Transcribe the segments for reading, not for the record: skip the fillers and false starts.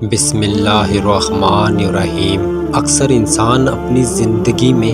بسم اللہ الرحمن الرحیم۔ اکثر انسان اپنی زندگی میں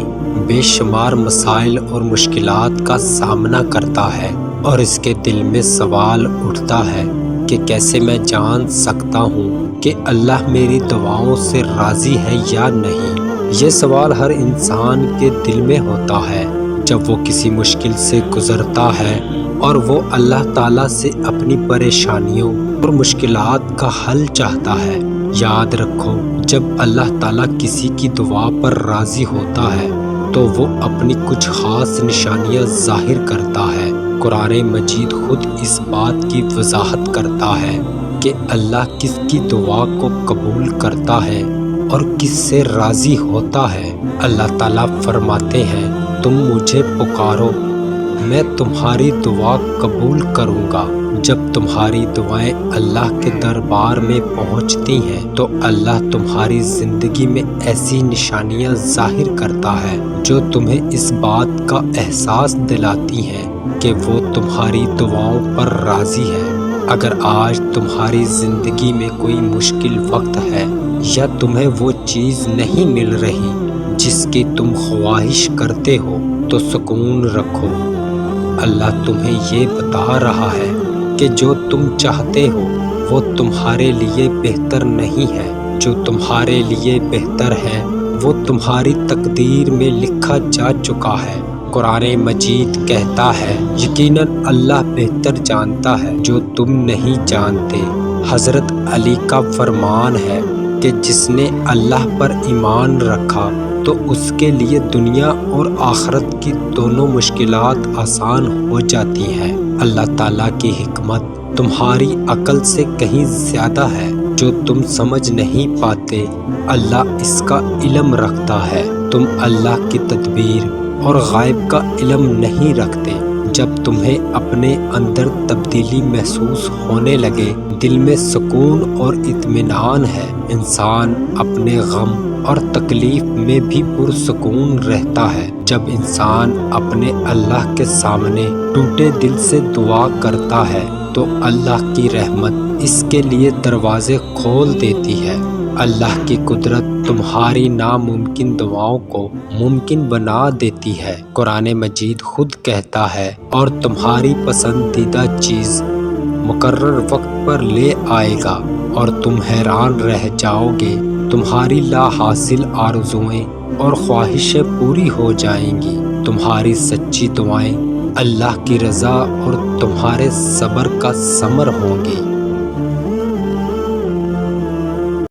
بے شمار مسائل اور مشکلات کا سامنا کرتا ہے اور اس کے دل میں سوال اٹھتا ہے کہ کیسے میں جان سکتا ہوں کہ اللہ میری دعاؤں سے راضی ہے یا نہیں۔ یہ سوال ہر انسان کے دل میں ہوتا ہے جب وہ کسی مشکل سے گزرتا ہے اور وہ اللہ تعالیٰ سے اپنی پریشانیوں اور مشکلات کا حل چاہتا ہے۔ یاد رکھو، جب اللہ تعالیٰ کسی کی دعا پر راضی ہوتا ہے تو وہ اپنی کچھ خاص نشانیاں ظاہر کرتا ہے۔ قرآن مجید خود اس بات کی وضاحت کرتا ہے کہ اللہ کس کی دعا کو قبول کرتا ہے اور کس سے راضی ہوتا ہے۔ اللہ تعالیٰ فرماتے ہیں، تم مجھے پکارو، میں تمہاری دعا قبول کروں گا۔ جب تمہاری دعائیں اللہ کے دربار میں پہنچتی ہیں تو اللہ تمہاری زندگی میں ایسی نشانیاں ظاہر کرتا ہے جو تمہیں اس بات کا احساس دلاتی ہیں کہ وہ تمہاری دعاؤں پر راضی ہے۔ اگر آج تمہاری زندگی میں کوئی مشکل وقت ہے یا تمہیں وہ چیز نہیں مل رہی جس کی تم خواہش کرتے ہو تو سکون رکھو۔ اللہ تمہیں یہ بتا رہا ہے کہ جو تم چاہتے ہو وہ تمہارے لیے بہتر نہیں ہے۔ جو تمہارے لیے بہتر ہے وہ تمہاری تقدیر میں لکھا جا چکا ہے۔ قرآن مجید کہتا ہے، یقیناً اللہ بہتر جانتا ہے جو تم نہیں جانتے۔ حضرت علی کا فرمان ہے کہ جس نے اللہ پر ایمان رکھا تو اس کے لیے دنیا اور آخرت کی دونوں مشکلات آسان ہو جاتی ہیں۔ اللہ تعالیٰ کی حکمت تمہاری عقل سے کہیں زیادہ ہے جو تم سمجھ نہیں پاتے۔ اللہ اس کا علم رکھتا ہے، تم اللہ کی تدبیر اور غیب کا علم نہیں رکھتے۔ جب تمہیں اپنے اندر تبدیلی محسوس ہونے لگے، دل میں سکون اور اطمینان ہے، انسان اپنے غم اور تکلیف میں بھی پرسکون رہتا ہے۔ جب انسان اپنے اللہ کے سامنے ٹوٹے دل سے دعا کرتا ہے تو اللہ کی رحمت اس کے لیے دروازے کھول دیتی ہے۔ اللہ کی قدرت تمہاری ناممکن دعاؤں کو ممکن بنا دیتی ہے۔ قرآن مجید خود کہتا ہے، اور تمہاری پسندیدہ چیز مقرر وقت پر لے آئے گا اور تم حیران رہ جاؤ گے۔ تمہاری لا حاصل آرزوئیں اور خواہشیں پوری ہو جائیں گی۔ تمہاری سچی دعائیں اللہ کی رضا اور تمہارے صبر کا ثمر ہوں گی۔